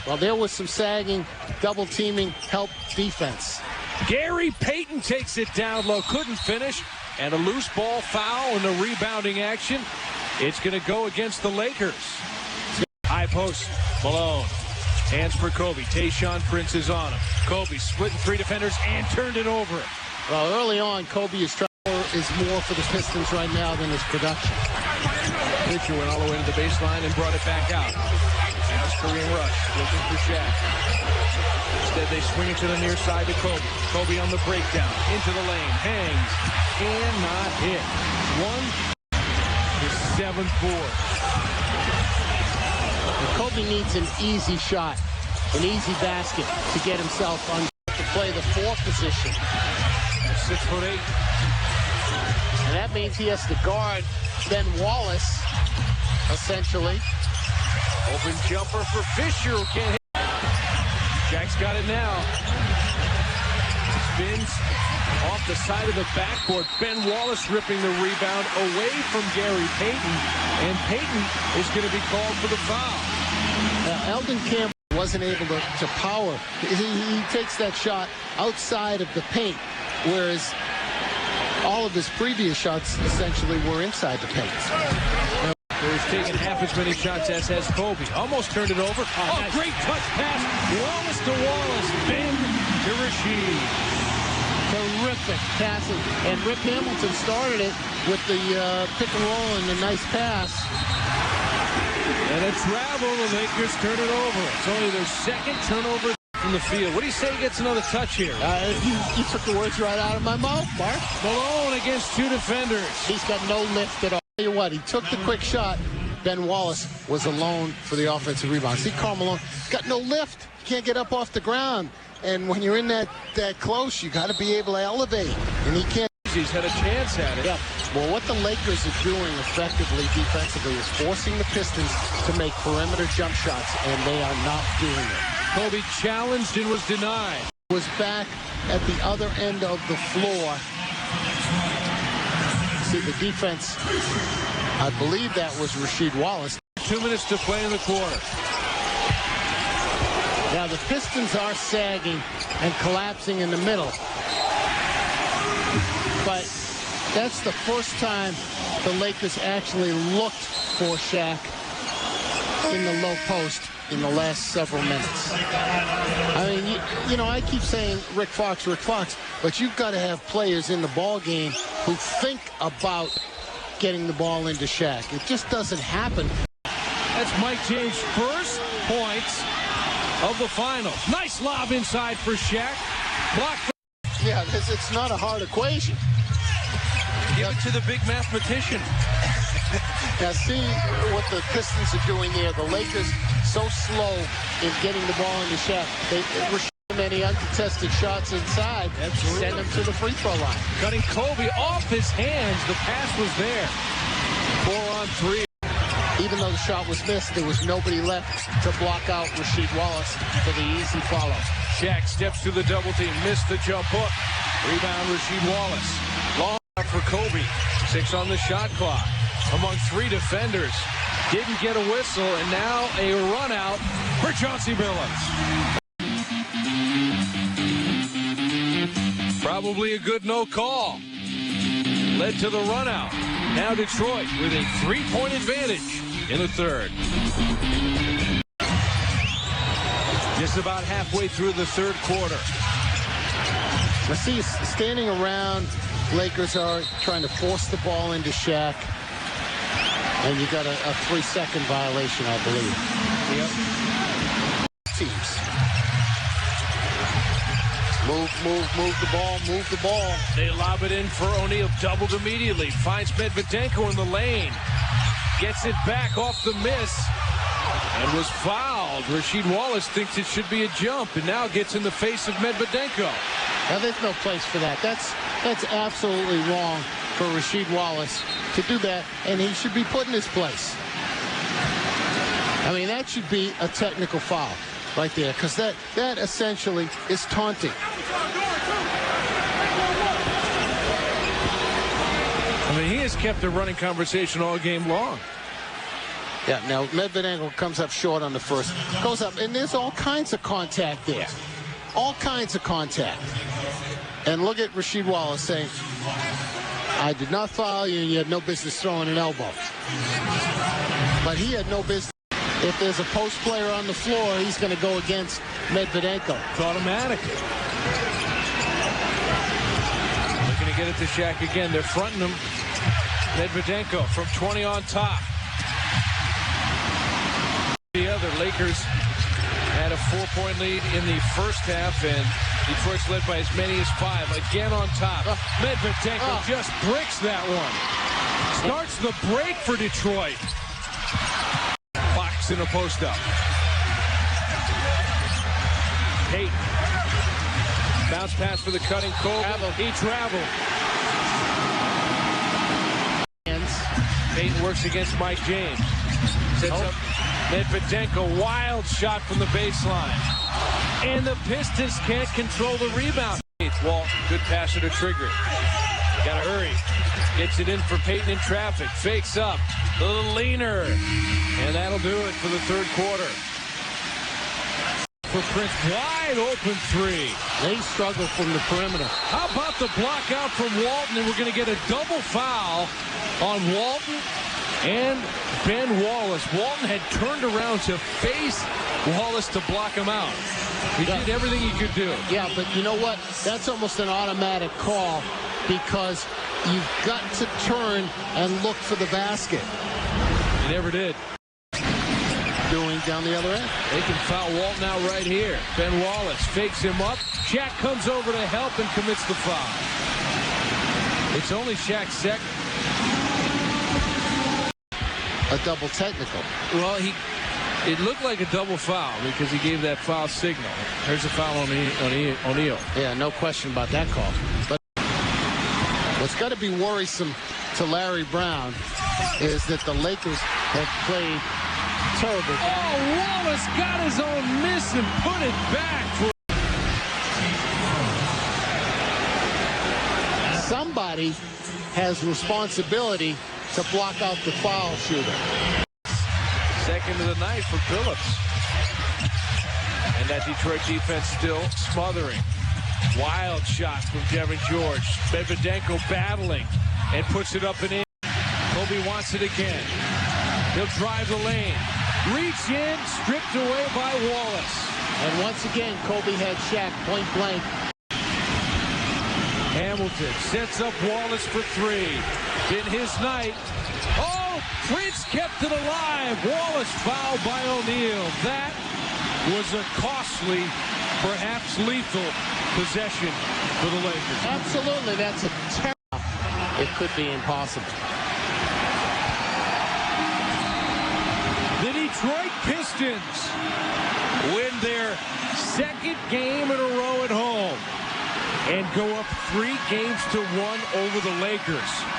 Well, there was some sagging, double teaming, help defense. Gary Payton takes it down low, couldn't finish, and a loose ball foul in the rebounding action. It's going to go against the Lakers. High post, Malone. Hands for Kobe. Tayshaun Prince is on him. Kobe splitting three defenders and turned it over. Well, early on, Kobe is more for the Pistons right now than his production. Pitcher went all the way to the baseline and brought it back out. Now Korean rush, looking for Shaq. Instead, they swing it to the near side to Kobe. Kobe on the breakdown, into the lane, hangs, cannot hit. His seventh board. And Kobe needs an easy shot, an easy basket to get himself on to play the 4 position. 6'8". And that means he has to guard Ben Wallace, essentially. Open jumper for Fisher, who can't hit. Jack's got it now. Spins off the side of the backboard. Ben Wallace ripping the rebound away from Gary Payton. And Payton is going to be called for the foul. Eldon Campbell wasn't able to power. He takes that shot outside of the paint, whereas all of his previous shots essentially were inside the paint. He's taken half as many shots as has Kobe. Almost turned it over. Nice. Great touch pass. Wallace to Wallace. Ben to Rasheed. Terrific passing. And Rip Hamilton started it with the pick and roll and the nice pass. And a travel. The Lakers turn it over. It's only their second turnover from the field. What do you say he gets another touch here? You took the words right out of my mouth, Mark. Malone against 2 defenders. He's got no lift at all. I'll tell you what, he took the quick shot. Ben Wallace was alone for the offensive rebound. See, Karl Malone got no lift. Can't get up off the ground. And when you're in that close, you got to be able to elevate. And he can't. He's had a chance at it. Yeah. Well, what the Lakers are doing effectively defensively is forcing the Pistons to make perimeter jump shots, and they are not doing it. Kobe challenged and was denied. Was back at the other end of the floor. See the defense. I believe that was Rasheed Wallace. 2 minutes to play in the quarter. Now the Pistons are sagging and collapsing in the middle. But that's the first time the Lakers actually looked for Shaq in the low post in the last several minutes. I mean, you know, I keep saying Rick Fox, but you've got to have players in the ball game who think about getting the ball into Shaq. It just doesn't happen. That's Mike James' first points of the finals. Nice lob inside for Shaq. Blocked. Yeah, it's not a hard equation. Give it to the big mathematician. Now see what the Pistons are doing there. The Lakers so slow in getting the ball into Shaq. They were many uncontested shots inside. Send them to the free throw line. Cutting Kobe off his hands. The pass was there. 4-on-3. Even though the shot was missed, there was nobody left to block out Rasheed Wallace for the easy follow. Shaq steps to the double team. Missed the jump hook. Rebound Rasheed Wallace. Long out for Kobe. 6 on the shot clock. Among 3 defenders. Didn't get a whistle, and now a run out for Chauncey Billups. Probably a good no call. Led to the run out. Now Detroit with a 3-point advantage in the third. Just about halfway through the third quarter. I see standing around, Lakers are trying to force the ball into Shaq. And you got a 3-second violation, I believe. Yep. Teams. Move the ball. They lob it in for O'Neal. Doubled immediately. Finds Medvedenko in the lane. Gets it back off the miss. And was fouled. Rasheed Wallace thinks it should be a jump. And now gets in the face of Medvedenko. Now there's no place for that. That's absolutely wrong for Rasheed Wallace to do that. And he should be put in his place. I mean, that should be a technical foul right there, because that essentially is taunting. I mean, he has kept a running conversation all game long. Yeah, now Medvedenko comes up short on the first. Goes up, and there's all kinds of contact there. All kinds of contact. And look at Rasheed Wallace saying, I did not foul you, and you had no business throwing an elbow. But he had no business. If there's a post player on the floor, he's going to go against Medvedenko. It's automatic. Looking to get it to Shaq again. They're fronting him. Medvedenko from 20 on top. The other Lakers had a 4-point lead in the first half, and Detroit's led by as many as 5. Again on top. Medvedenko just bricks that one. Starts the break for Detroit. Fox in a post-up. Payton. Bounce pass for the cutting Kobe. He traveled. Payton works against Mike James. Sets up Medvedenko. Wild shot from the baseline. And the Pistons can't control the rebound. Walt, good passer to trigger it. Gotta hurry. Gets it in for Payton in traffic. Fakes up. A little leaner. And that'll do it for the third quarter. For Prince, wide open three. They struggle from the perimeter. How about the block out from Walton? And we're going to get a double foul on Walton and Ben Wallace. Walton had turned around to face Wallace to block him out. He did everything he could do. Yeah, but you know what? That's almost an automatic call because you've got to turn and look for the basket. He never did. Doing down the other end. They can foul Walton out right here. Ben Wallace fakes him up. Shaq comes over to help and commits the foul. It's only Shaq's second. A double technical. Well, it looked like a double foul because he gave that foul signal. There's a foul on O'Neal. Yeah, no question about that call. But what's got to be worrisome to Larry Brown is that the Lakers have played terrible. Oh, Wallace got his own miss and put it back. Somebody has responsibility to block out the foul shooter. Second of the night for Phillips. And that Detroit defense still smothering. Wild shot from Devin George. Medvedenko battling and puts it up and in. Kobe wants it again. He'll drive the lane. Reach in, stripped away by Wallace. And once again, Kobe had Shaq point blank. Hamilton sets up Wallace for three. Been his night. Oh, Prince kept it alive. Wallace fouled by O'Neal. That was a costly, perhaps lethal possession for the Lakers. Absolutely, that's a terrible. It could be impossible. The Detroit Pistons win their second game in a row at home and go up 3-1 over the Lakers.